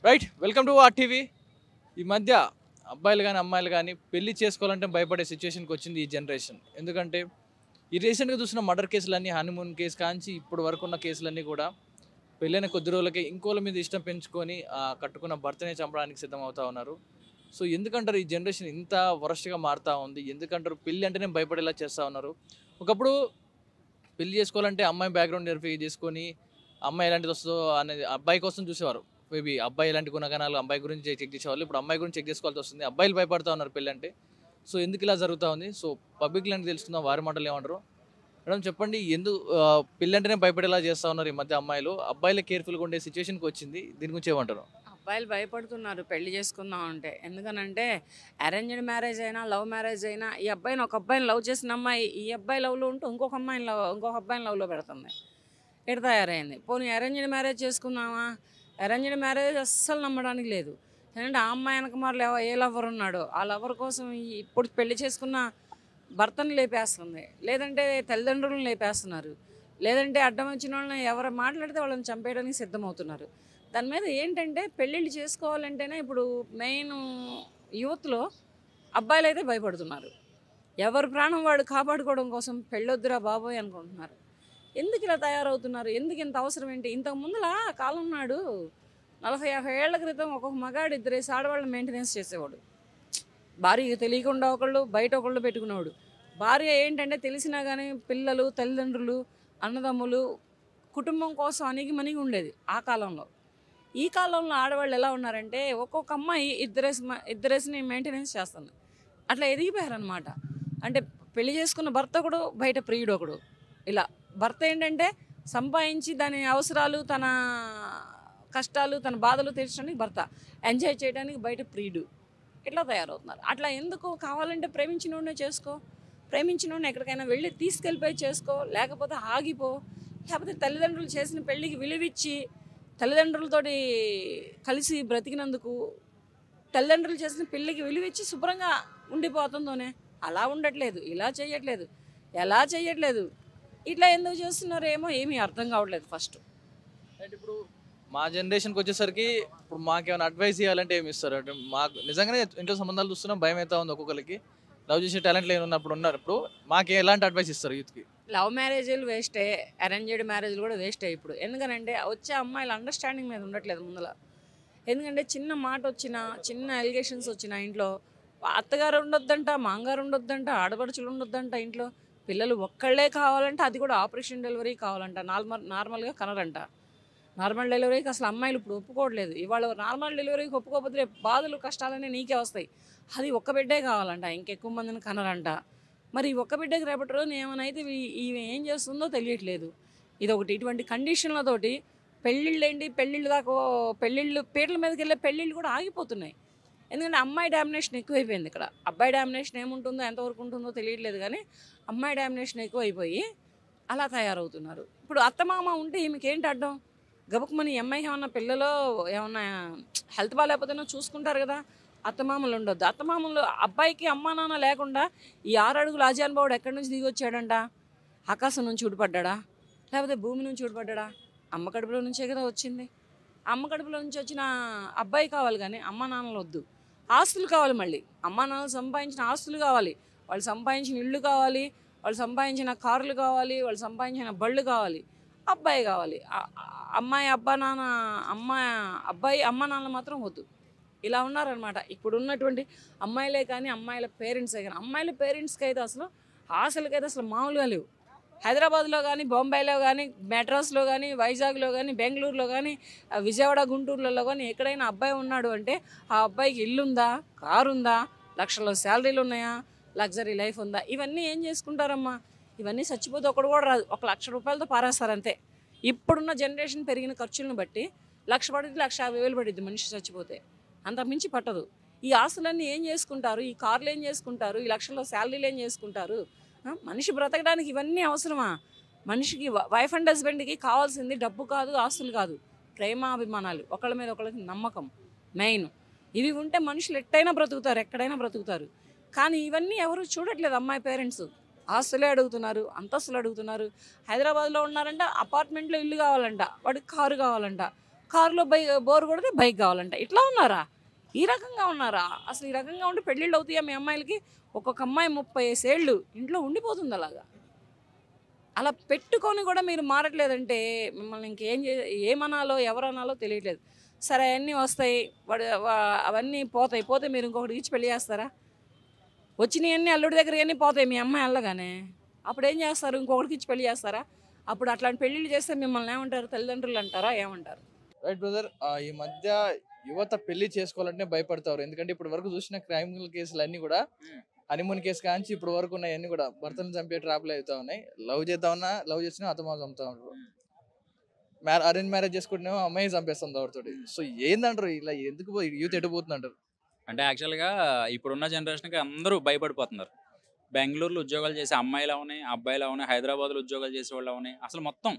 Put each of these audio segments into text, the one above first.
Right welcome to RTV. ఈ మధ్య అబ్బాయిలు కానీ అమ్మాయిలు కానీ పెళ్లి చేసుకోవాలంటే భయపడే సిచ్యువేషన్కి వచ్చింది ఈ జనరేషన్. ఎందుకంటే ఈ రీసెంట్గా చూసిన మర్డర్ కేసులన్నీ, హనీమూన్ కేసు కాంచి ఇప్పుడు వరకు ఉన్న కేసులన్నీ కూడా పెళ్ళైన కొద్ది రోజులకే ఇంకోళ్ళ మీద ఇష్టం పెంచుకొని కట్టుకున్న భర్తనే చంపడానికి సిద్ధం అవుతా ఉన్నారు. సో ఎందుకంటారు ఈ జనరేషన్ ఇంత వరస్ట్గా మారుతూ ఉంది? ఎందుకంటారు పెళ్ళి అంటేనే భయపడేలా చేస్తూ ఉన్నారు? ఒకప్పుడు పెళ్లి చేసుకోవాలంటే అమ్మాయి బ్యాక్గ్రౌండ్ వెరిఫై చేసుకొని అమ్మాయి ఎలాంటిది వస్తుందో అనేది అబ్బాయి కోసం చూసేవారు. మేబీ అబ్బాయి ఎలాంటి గుణగణాలు అబ్బాయి గురించి చెక్ చేసేవాళ్ళు. ఇప్పుడు అమ్మాయి గురించి చెక్ చేసుకోవాల్సి వస్తుంది. అబ్బాయిలు భయపడతా ఉన్నారు పెళ్ళి అంటే. సో ఎందుకు ఇలా జరుగుతూ ఉంది? సో పబ్లిక్ లాంటి తెలుసుకుందాం, వారి మాటలు ఏమంటారు. మేడం చెప్పండి, ఎందుకు పెళ్ళి అంటేనే భయపడేలా చేస్తూ ఉన్నారు ఈ మధ్య అమ్మాయిలు? అబ్బాయిలే కేర్ఫుల్గా ఉండే సిచ్యువేషన్కి వచ్చింది. దీని గురించి ఏమంటారు? అబ్బాయిలు భయపడుతున్నారు పెళ్లి చేసుకుందాం అంటే. ఎందుకనంటే అరేంజ్డ్ మ్యారేజ్ అయినా లవ్ మ్యారేజ్ అయినా ఈ అబ్బాయిని ఒక అబ్బాయిని లవ్ చేసిన అమ్మాయి ఈ అబ్బాయి లవ్లో ఉంటూ ఇంకొక అబ్బాయిని లవ్లో పెడుతుంది. ఎటు తయారైంది. పోనీ అరేంజ్డ్ మ్యారేజ్ చేసుకుందామా? అరేంజ్డ్ మ్యారేజ్ అస్సలు నమ్మడానికి లేదు. ఎందుకంటే ఆ అమ్మాయి వెనక మరి ఏ లవర్ ఉన్నాడో ఆ లవర్ కోసం ఇప్పుడు పెళ్లి చేసుకున్న భర్తను లేపేస్తుంది, లేదంటే తల్లిదండ్రులను లేపేస్తున్నారు, లేదంటే అడ్డం వచ్చిన వాళ్ళని ఎవరు మాట్లాడితే వాళ్ళని చంపేయడానికి సిద్ధమవుతున్నారు. దాని మీద ఏంటంటే పెళ్ళిళ్ళు చేసుకోవాలంటేనే ఇప్పుడు మెయిన్ యూత్లో అబ్బాయిలు అయితే భయపడుతున్నారు. ఎవరి ప్రాణం వాడు కాపాడుకోవడం కోసం పెళ్ళొద్దురా బాబోయ్ అనుకుంటున్నారు. ఎందుకు ఇలా తయారవుతున్నారు? ఎందుకు ఇంత అవసరం ఏంటి? ఇంతకు ముందులా కాలం నాడు 40-50 ఏళ్ల క్రితం ఒక్కొక్క మగాడు 2 ఆడవాళ్ళని మెయింటెనెన్స్ చేసేవాడు. భార్యకి తెలియకుండా ఒకళ్ళు, బయట ఒకళ్ళు పెట్టుకునేవాడు. భార్య ఏంటంటే తెలిసినా కానీ పిల్లలు, తల్లిదండ్రులు, అన్నదమ్ములు, కుటుంబం కోసం అణిగి ఉండేది ఆ కాలంలో. ఈ కాలంలో ఆడవాళ్ళు ఎలా ఉన్నారంటే ఒక్కొక్క అమ్మాయి ఇద్దరేసిని మెయింటెనెన్స్ చేస్తుంది. అట్లా ఎదిగిపోయారనమాట. అంటే పెళ్లి చేసుకున్న భర్త ఒకడు, బయట ప్రియుడు ఒకడు. ఇలా భర్త ఏంటంటే సంపాదించి దాని అవసరాలు, తన కష్టాలు, తన బాధలు తీర్చడానికి భర్త, ఎంజాయ్ చేయడానికి బయట ప్రియుడు. ఇట్లా తయారవుతున్నారు. అట్లా ఎందుకు? కావాలంటే ప్రేమించినోడినే చేసుకో, ప్రేమించినోడిని ఎక్కడికైనా వెళ్ళి తీసుకెళ్ళిపోయి చేసుకో, లేకపోతే ఆగిపో. లేకపోతే తల్లిదండ్రులు చేసిన పెళ్ళికి విలువిచ్చి తల్లిదండ్రులతోటి కలిసి బ్రతికినందుకు తల్లిదండ్రులు చేసిన పెళ్ళికి విలువిచ్చి శుభ్రంగా ఉండిపోతుందోనే. అలా ఉండట్లేదు, ఇలా చేయట్లేదు, ఎలా చేయట్లేదు. ఇట్లా ఎందుకు చేస్తున్నారో ఏమో ఏమీ అర్థం కావట్లేదు ఫస్ట్. అంటే ఇప్పుడు మా జనరేషన్కి వచ్చేసరికి ఇప్పుడు మాకేమైనా అడ్వైస్ ఇవ్వాలంటే ఏమి ఇస్తారు? అంటే మాకు నిజంగానే ఇంట్లో సంబంధాలు చూస్తున్నాం, భయం అవుతా ఉంది. ఒక్కొక్కరికి లవ్ చేసే టాలెంట్ లేని ఉన్నప్పుడు ఉన్నారు. ఇప్పుడు మాకు ఎలాంటి అడ్వైస్ ఇస్తారు యూత్కి? లవ్ మ్యారేజ్లు వేస్టే, అరేంజ్డ్ మ్యారేజ్లు కూడా వేస్టే ఇప్పుడు. ఎందుకనంటే వచ్చే అమ్మాయిల అండర్స్టాండింగ్ మీద ఉండట్లేదు ముందల. ఎందుకంటే చిన్న మాట వచ్చినా, చిన్న ఎలిగేషన్స్ వచ్చినా ఇంట్లో అత్తగారు ఉండొద్దంట, మామగారు ఉండొద్దంట, ఆడపడుచులు ఉండొద్దంట ఇంట్లో. పిల్లలు ఒక్కళ్ళే కావాలంటే అది కూడా ఆపరేషన్ డెలివరీ కావాలంట. నార్మల్గా కనరంట. నార్మల్ డెలివరీకి అసలు అమ్మాయిలు ఇప్పుడు ఒప్పుకోవట్లేదు. ఇవాళ నార్మల్ డెలివరీకి ఒప్పుకోకపోతే రేపు బాధలు కష్టాలన్నీ నీకే వస్తాయి. అది ఒక్క బిడ్డే కావాలంట, ఇంకెక్కువ మందిని కనరంట. మరి ఒక్క బిడ్డకి రేపటి రోజున ఏమైనా అయితే ఈమె ఏం చేస్తుందో తెలియట్లేదు. ఇదొకటి. ఇటువంటి కండిషన్లతోటి పెళ్ళిళ్ళు దాకా పెళ్ళిళ్ళు పీటల మీదకి వెళ్ళే పెళ్ళిళ్ళు కూడా ఆగిపోతున్నాయి. ఎందుకంటే అమ్మాయి డామినేషన్ ఎక్కువైపోయింది ఇక్కడ. అబ్బాయి డామినేషన్ ఏముంటుందో, ఎంతవరకు ఉంటుందో తెలియట్లేదు, కానీ అమ్మాయి డామినేషన్ ఎక్కువైపోయి అలా తయారవుతున్నారు. ఇప్పుడు అత్తమామ ఉంటే ఈమెకి ఏంటి అడ్డం? గబుకుమని అమ్మాయికి ఏమన్నా పిల్లలో ఏమన్నా హెల్త్ బాగాలేకపోతేనో చూసుకుంటారు కదా. అత్తమామలు ఉండొద్దు. అత్తమామలు అబ్బాయికి అమ్మా నాన్న లేకుండా ఈ 6 అడుగుల ఆజాన్ బావుడు ఎక్కడి నుంచి దిగి వచ్చాడంట? ఆకాశం నుంచి ఊడిపడ్డా? లేకపోతే భూమి నుంచి ఊడిపడ్డా? అమ్మ కడుపులో నుంచే కదా వచ్చింది. అమ్మ కడుపులో నుంచి వచ్చిన అబ్బాయి కావాలి, కానీ అమ్మ నాన్నలు వద్దు. ఆస్తులు కావాలి, మళ్ళీ అమ్మ నాన్నలు సంపాదించిన ఆస్తులు కావాలి, వాళ్ళు సంపాదించిన ఇళ్ళు కావాలి, వాళ్ళు సంపాదించిన కార్లు కావాలి, వాళ్ళు సంపాదించిన బళ్ళు కావాలి. అబ్బాయి కావాలి. అమ్మాయి అబ్బాయి అమ్మ నాన్నలు మాత్రం వద్దు. ఇలా ఉన్నారనమాట ఇప్పుడు ఉన్నటువంటి అమ్మాయిలే కానీ అమ్మాయిల పేరెంట్సే కానీ. అమ్మాయిల పేరెంట్స్కి అయితే అసలు ఆశలకైతే అసలు మామూలుగా లేవు. హైదరాబాద్లో కానీ, బొంబాయిలో కానీ, మెడ్రాస్లో కానీ, వైజాగ్లో కానీ, బెంగళూరులో కానీ, విజయవాడ, గుంటూరులలో కానీ ఎక్కడైనా అబ్బాయి ఉన్నాడు అంటే ఆ అబ్బాయికి ఇల్లుందా, కారు ఉందా, లక్షల శాలరీలు ఉన్నాయా, లగ్జరీ లైఫ్ ఉందా? ఇవన్నీ ఏం చేసుకుంటారమ్మా? ఇవన్నీ చచ్చిపోతే ఒకడు కూడా రాదు. 1,00,000 రూపాయలతో పారేస్తారు అంతే. ఇప్పుడున్న జనరేషన్ పెరిగిన ఖర్చులను బట్టి 1,00,000 పడుద్ది, 1,50,000 పడుద్ది మనిషి చచ్చిపోతే. అంతకు మించి పట్టదు. ఈ ఆస్తులన్నీ ఏం చేసుకుంటారు? ఈ కార్లు ఏం చేసుకుంటారు? ఈ లక్షల్లో శాలరీలు ఏం చేసుకుంటారు? మనిషి బ్రతకడానికి ఇవన్నీ అవసరమా? మనిషికి వైఫ్ అండ్ హస్బెండ్కి కావాల్సింది డబ్బు కాదు, ఆస్తులు కాదు, ప్రేమాభిమానాలు, ఒకళ్ళ మీద ఒకళ్ళకి నమ్మకం మెయిన్. ఇవి ఉంటే మనుషులు ఎట్టయినా బ్రతుకుతారు, ఎక్కడైనా బ్రతుకుతారు. కానీ ఇవన్నీ ఎవరు చూడట్లేదు. అమ్మాయి పేరెంట్స్ ఆస్తులే అడుగుతున్నారు, అంతస్తులు అడుగుతున్నారు. హైదరాబాద్లో ఉన్నారంట, అపార్ట్మెంట్లో ఇల్లు కావాలంట, వాడికి కారు కావాలంట. కారులో బోర్ కొడితే బైక్ కావాలంట. ఇట్లా ఉన్నారా? ఈ రకంగా ఉన్నారా? అసలు ఈ రకంగా ఉంటే పెళ్ళిళ్ళు అవుతాయా మీ అమ్మాయిలకి? ఒక్కొక్క అమ్మాయి 35 ఏళ్ళు ఇంట్లో ఉండిపోతుంది అలాగా. అలా పెట్టుకొని కూడా మీరు మారట్లేదంటే మిమ్మల్ని ఇంకేం ఏమనాలో ఎవరనాలో తెలియట్లేదు. సరే అవన్నీ వస్తాయి, అవన్నీ పోతే మీరు ఇంకొకటి ఇచ్చి పెళ్లి చేస్తారా? వచ్చినవన్నీ అల్లుడి దగ్గర అన్నీ పోతాయి మీ అమ్మాయి వెళ్ళగానే. అప్పుడు ఏం చేస్తారు? ఇంకొకటికి ఇచ్చి పెళ్లి చేస్తారా? అప్పుడు అట్లాంటి పెళ్ళిళ్ళు చేస్తే మిమ్మల్ని ఏమంటారు? తల్లిదండ్రులు అంటారా? ఏమంటారు? Right brother. ఈ మధ్య యువత పెళ్లి చేసుకోవాలంటే భయపడతారు. ఎందుకంటే ఇప్పటి వరకు చూసిన క్రైమ్ కేసులు అన్ని కూడా హనీమూన్ కేసు కాంచి ఇప్పుడు వరకు ఉన్నాయన్నీ కూడా భర్తను చంపే ట్రాప్లు అవుతా ఉన్నాయి. లవ్ చేసినా అతమాసం చంపుతా ఉంటారు. అరేంజ్ మ్యారేజ్ చేసుకుంటేనేమో అమ్మాయి చంపేస్తుంది ఎవరితోటి. సో ఏందంటారు ఇలా ఎందుకు యూత్ ఎటుపోతుందంటారు? అంటే యాక్చువల్‌గా ఇప్పుడున్న జనరేషన్‌కి అందరూ భయపడిపోతున్నారు. బెంగుళూరులో ఉద్యోగాలు చేసే అమ్మాయిలవని, అబ్బాయిలవని, హైదరాబాద్‌లో ఉద్యోగాలు చేసేవాళ్ళవని అసలు మొత్తం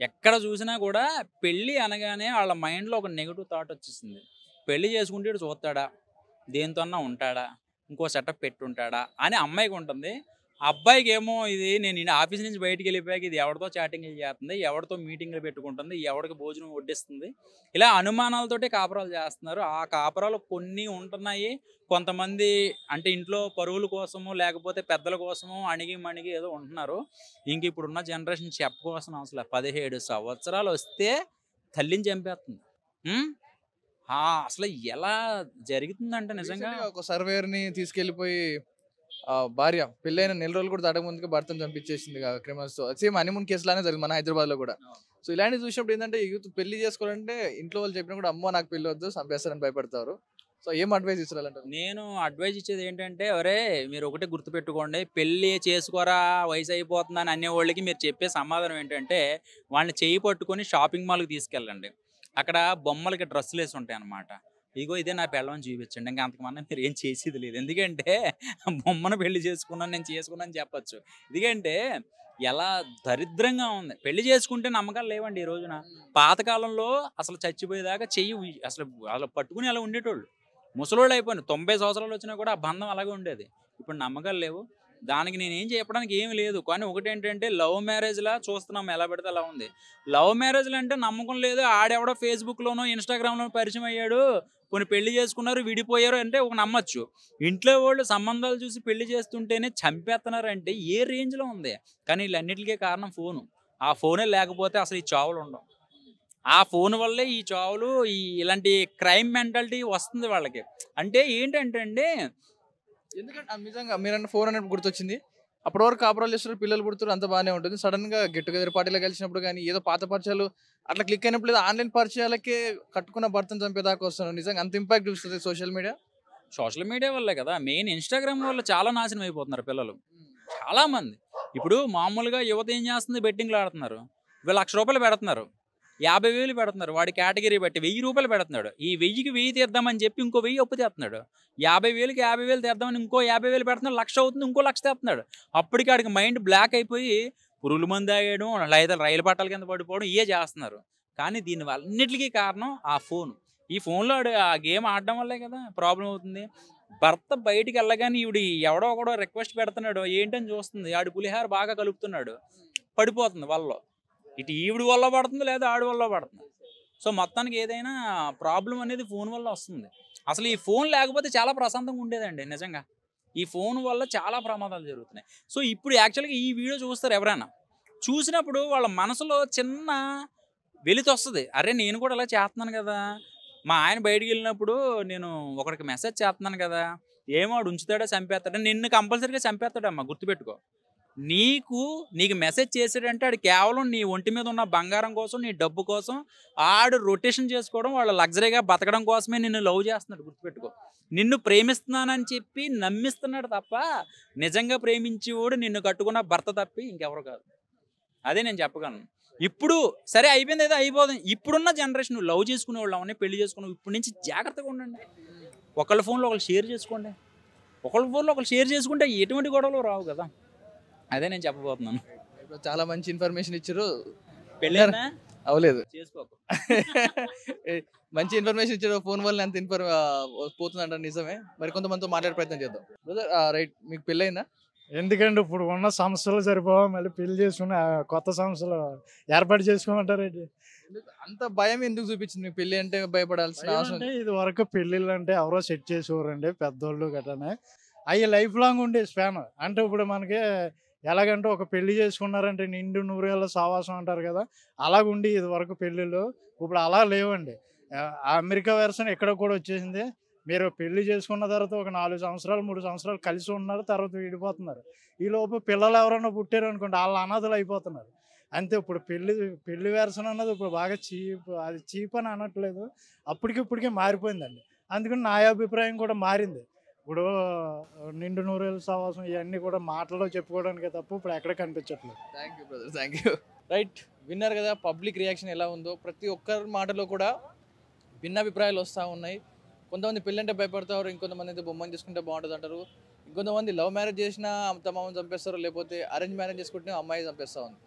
ఎక్కడ చూసినా కూడా పెళ్లి అనగానే వాళ్ళ మైండ్‌లో ఒక నెగెటివ్ థాట్ వచ్చేసింది. పెళ్లి చేసుకుంటే ఈడు చూస్తాడా? దేనితోన్నా ఉంటాడా? ఇంకో సెటప్ పెట్టుంటాడా? అని అమ్మాయికి ఉంటుంది. అబ్బాయికేమో ఇది నేను ఆఫీస్ నుంచి బయటికి వెళ్ళిపోయాక ఇది ఎవరితో చాటింగ్‌లు చేస్తుంది, ఎవరితో మీటింగ్‌లు పెట్టుకుంటుంది, ఎవరికి భోజనం వడ్డిస్తుంది. ఇలా అనుమానాలతోటే కాపురాలు చేస్తున్నారు. ఆ కాపురాలు కొన్ని ఉంటున్నాయి. కొంతమంది అంటే ఇంట్లో పరువుల కోసమో లేకపోతే పెద్దల కోసమో అణిగి మణిగి ఏదో ఉంటున్నారు. ఇంక ఇప్పుడున్న జనరేషన్ చెప్పుకోవాల్సిన అవసరం లేదు. 17 సంవత్సరాలు వస్తే తల్లిని చంపేస్తుంది. హ్మ్. అసలు ఎలా జరుగుతుందంటే నిజంగా Recently ఒక సర్వేయర్ని తీసుకెళ్లిపోయి భార్య పెళ్ళైన నెల రోజులు కూడా దాటక ముందుకే భర్తను చంపించేసింది క్రిమినల్స్ తో. సేమ్ హనీమూన్ కేసులానే జరిగింది మన హైదరాబాద్ లో కూడా. సో ఇలాంటివి చూసినప్పుడు ఏంటంటే యూత్ పెళ్లి చేసుకోవాలంటే ఇంట్లో వాళ్ళు చెప్పినా కూడా అమ్మో నాకు పెళ్లి వద్దు చంపేస్తారని భయపడతారు. సో ఏం అడ్వైస్ ఇస్తారంటారు? నేను అడ్వైజ్ ఇచ్చేది ఏంటంటే, ఒరే మీరు ఒకటే గుర్తుపెట్టుకోండి, పెళ్ళి చేసుకోరా వయసు అయిపోతుందని అనేవాళ్ళకి మీరు చెప్పే సమాధానం ఏంటంటే, వాళ్ళని చేయి పట్టుకొని షాపింగ్ మాల్కి తీసుకెళ్ళండి. అక్కడ బొమ్మలకి డ్రెస్సులు వేసి ఉంటాయి అన్నమాట. ఇగో ఇదే నా పెళ్ళమని చూపించండి. ఇంకా అంతకన్నా మీరు ఏం చేసేది లేదు. ఎందుకంటే బొమ్మను పెళ్లి చేసుకున్నాను నేను చేసుకున్నాను చెప్పచ్చు. ఎందుకంటే ఎలా దరిద్రంగా ఉంది. పెళ్లి చేసుకుంటే నమ్మకాలు లేవండి ఈ రోజున. పాతకాలంలో అసలు చచ్చిపోయేదాకా చెయ్యి అసలు అలా పట్టుకుని అలా ఉండేటోళ్ళు. ముసలోళ్ళు అయిపోయిన 90 సంవత్సరాలు వచ్చినా కూడా ఆ బంధం అలాగే ఉండేది. ఇప్పుడు నమ్మకాలు లేవు. దానికి నేనేం చెప్పడానికి ఏమి లేదు. కానీ ఒకటేంటంటే లవ్ మ్యారేజ్‌లా చూస్తున్నాం ఎలా పెడితే అలా ఉంది. లవ్ మ్యారేజ్‌లు అంటే నమ్మకం లేదు. ఆడెవడో ఫేస్‌బుక్‌లోనో, ఇన్‌స్టాగ్రామ్‌లోనో పరిచయం అయ్యాడు. పోనీ పెళ్లి చేసుకున్నారు, విడిపోయారు అంటే ఒక నమ్మొచ్చు. ఇంట్లో వాళ్ళు సంబంధాలు చూసి పెళ్లి చేస్తుంటేనే చంపేస్తున్నారంటే ఏ రేంజ్‌లో ఉంది. కానీ వీళ్ళన్నిటికీ కారణం ఫోను. ఆ ఫోనే లేకపోతే అసలు ఈ చావులు ఉండవు. ఆ ఫోన్ వల్లే ఈ చావులు ఇలాంటి క్రైమ్ మెంటాలిటీ వస్తుంది వాళ్ళకి. అంటే ఏంటంటే అండి ఎందుకంటే నిజంగా మీరన్న ఫోన్ అనేది గుర్తొచ్చింది. అప్పటి వరకు కాపురాలు చేస్తున్నారు, పిల్లలు పుడుతున్నారు, అంత బాగానే ఉంటుంది. సడన్ గా గెట్ టుగెదర్ పార్టీలో కలిసినప్పుడు కానీ ఏదో పాత పరిచయాలు అట్లా క్లిక్ అయినప్పుడు లేదా ఆన్లైన్ పరిచయాలకే కట్టుకున్న భర్తను చంపేదాకా వస్తున్నారు. నిజంగా అంత ఇంపాక్ట్ చూస్తుంది సోషల్ మీడియా. సోషల్ మీడియా వల్లే కదా! మెయిన్ ఇన్‌స్టాగ్రామ్ వల్ల చాలా నాశనం అయిపోతున్నారు పిల్లలు. చాలామంది. ఇప్పుడు మామూలుగా యువత ఏం చేస్తుంది బెట్టింగ్‌లు ఆడుతున్నారు. వీళ్ళు ₹1,00,000 పెడుతున్నారు. 50,000 పెడుతున్నారు. వాడి కేటగిరీ బట్టి ₹1,000 పెడుతున్నాడు. ఈ 1000కి 1000 తీద్దామని చెప్పి ఇంకో 1000 అప్పు తెస్తున్నాడు. 50,000కి 50,000 తీద్దామని ఇంకో 50,000 పెడుతున్నాడు. 1,00,000 అవుతుంది. ఇంకో 1,00,000 తెస్తున్నాడు. అప్పటికి ఆడికి మైండ్ బ్లాక్ అయిపోయి పురుగుల మందు తాగేయడం, లేదా రైలు పట్టాల కింద పడిపోవడం ఇయే చేస్తున్నారు. కానీ దీని అన్నిటికీ కారణం ఆ ఫోను. ఈ ఫోన్‌లో ఆ గేమ్ ఆడడం వల్లే కదా ప్రాబ్లమ్ అవుతుంది. భర్త బయటికి వెళ్ళగానే ఈవిడ ఎవడో ఒకడో రిక్వెస్ట్ పెడుతున్నాడు. ఏంటని చూస్తుంది. ఆడు పులిహార బాగా కలుపుతున్నాడు. పడిపోతుంది వలలో. ఇటు ఈవిడ వల్ల పడుతుంది లేదా ఆడి వల్ల పడుతుంది. సో మొత్తానికి ఏదైనా ప్రాబ్లం అనేది ఫోన్ వల్ల వస్తుంది. అసలు ఈ ఫోన్ లేకపోతే చాలా ప్రశాంతంగా ఉండేదండి నిజంగా. ఈ ఫోన్ వల్ల చాలా ప్రమాదాలు జరుగుతున్నాయి. సో ఇప్పుడు యాక్చువల్‌గా ఈ వీడియో చూస్తారు ఎవరైనా. చూసినప్పుడు వాళ్ళ మనసులో చిన్న వెలితొస్తది. అరే నేను కూడా ఇలా చేస్తున్నాను కదా! మా ఆయన బయటికెళ్ళినప్పుడు నేను ఒకడికి మెసేజ్ చేస్తున్నాను కదా! ఏమో ఆడు ఉంచుతాడా చంపేస్తాడా? నిన్ను కంపల్సరీగా చంపేస్తాడమ్మా గుర్తుపెట్టుకో. నీకు మెసేజ్ చేసాడంటే ఆడు కేవలం నీ ఒంటి మీద ఉన్న బంగారం కోసం, నీ డబ్బు కోసం ఆడు రొటేషన్ చేసుకోవడం, వాళ్ళ లగ్జరీగా బతకడం కోసమే నిన్ను లవ్ చేస్తున్నాడు గుర్తుపెట్టుకో. నిన్ను ప్రేమిస్తున్నానని చెప్పి నమ్మిస్తున్నాడు తప్ప, నిజంగా ప్రేమించేవాడు నిన్ను కట్టుకున్న భర్త తప్పి ఇంకెవరు కాదు. అదే నేను చెప్పగలను. ఇప్పుడు సరే అయిపోయింది ఏదో అయిపోతుంది. ఇప్పుడున్న జనరేషన్ లవ్ చేసుకునే వాళ్ళు అవన్నీ పెళ్లి చేసుకున్నావు. ఇప్పటి నుంచి జాగ్రత్తగా ఉండండి. ఒకళ్ళ ఫోన్లో ఒకళ్ళు షేర్ చేసుకోండి. ఒకళ్ళ ఫోన్లో ఒకళ్ళు షేర్ చేసుకుంటే ఎటువంటి గొడవలు రావు కదా! అదే నేను చెప్పబోతున్నాను. చాలా మంచి ఇన్ఫర్మేషన్ ఇచ్చారు. పెళ్ళైనా అవలేదు. చేసుకోకు. మంచి ఇన్ఫర్మేషన్ ఇచ్చారు. ఫోన్ వల్ల అంత పోతుందంట నిజమే. మరి కొంతమందితో మాట్లాడే ప్రయత్నం చేద్దాం. బ్రదర్ రైట్, మీకు పెళ్ళైందా? ఎందుకండి ఇప్పుడు ఉన్న సమస్యలు సరిపోవా మళ్ళీ పెళ్లి చేసుకుని కొత్త సమస్యలు ఏర్పాటు చేసుకోమంటారేంటి? అంత భయం ఎందుకు చూపించింది మీకు? పెళ్లి అంటే భయపడాల్సిన అవసరం అంటే ఇది వరకు పెళ్ళిళ్ళు అంటే ఎవరో సెట్ చేసేవారండి పెద్దోళ్ళు గట్రానే. అవి లైఫ్ లాంగ్ ఉండే స్పాన్. అంటే ఇప్పుడు మనకి ఎలాగంటే ఒక పెళ్లి చేసుకున్నారంటే నిండు నూరేళ్ళ సావాసం అంటారు కదా, అలాగుండి ఇది వరకు పెళ్ళిళ్ళు. ఇప్పుడు అలా లేవండి. ఆ అమెరికా వెర్షన్ ఇక్కడ కూడా వచ్చేసింది. మీరు పెళ్లి చేసుకున్న తర్వాత ఒక 4 సంవత్సరాలు 3 సంవత్సరాలు కలిసి ఉన్నారు, తర్వాత విడిపోతున్నారు. ఈలోపు పిల్లలు ఎవరైనా పుట్టారు అనుకోండి, వాళ్ళు అనాథలు అయిపోతున్నారు. అంతే. ఇప్పుడు పెళ్లి వెర్షన్ అన్నది ఇప్పుడు బాగా చీప్. అది చీప్ అని అనట్లేదు, అప్పటికిప్పటికే మారిపోయిందండి. అందుకని నా అభిప్రాయం కూడా మారింది. ఇప్పుడు నిండు నూరేళ్ళ సావాసం ఇవన్నీ కూడా మాటల్లో చెప్పుకోవడానికే తప్ప ఇప్పుడు ఎక్కడ కనిపించట్లేదు. Thank you brother, thank you. Right, విన్నారు కదా పబ్లిక్ రియాక్షన్ ఎలా ఉందో. ప్రతి ఒక్కరి మాటలో కూడా భిన్న అభిప్రాయాలు వస్తూ ఉన్నాయి. కొంతమంది పెళ్ళంటే భయపడతారు, ఇంకొంతమంది అయితే బొమ్మని చేసుకుంటే బాగుంటుంది అంటారు, ఇంకొంతమంది లవ్ మ్యారేజ్ చేసినా తమ్మని చంపేస్తారు, లేకపోతే అరేంజ్ మ్యారేజ్ చేసుకుంటే అమ్మాయి చంపేస్తూ ఉంది.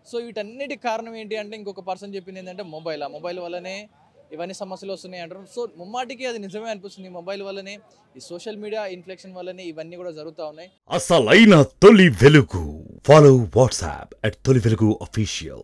సో వీటన్నిటికి కారణం ఏంటి అంటే ఇంకొక పర్సన్ చెప్పింది ఏంటంటే మొబైల్. ఆ మొబైల్ వల్లనే ఇవన్నీ సమస్యలు వస్తున్నాయి అంటారు. సో ముమ్మాటికి అది నిజమే అనిపిస్తుంది. మొబైల్ వల్లనే, ఈ సోషల్ మీడియా ఇన్ఫ్లెక్షన్ వల్లనే ఇవన్నీ కూడా జరుగుతూ ఉన్నాయి. అసలైన తొలి వెలుగు. ఫాలో వాట్సాప్ @తొలి వెలుగు official.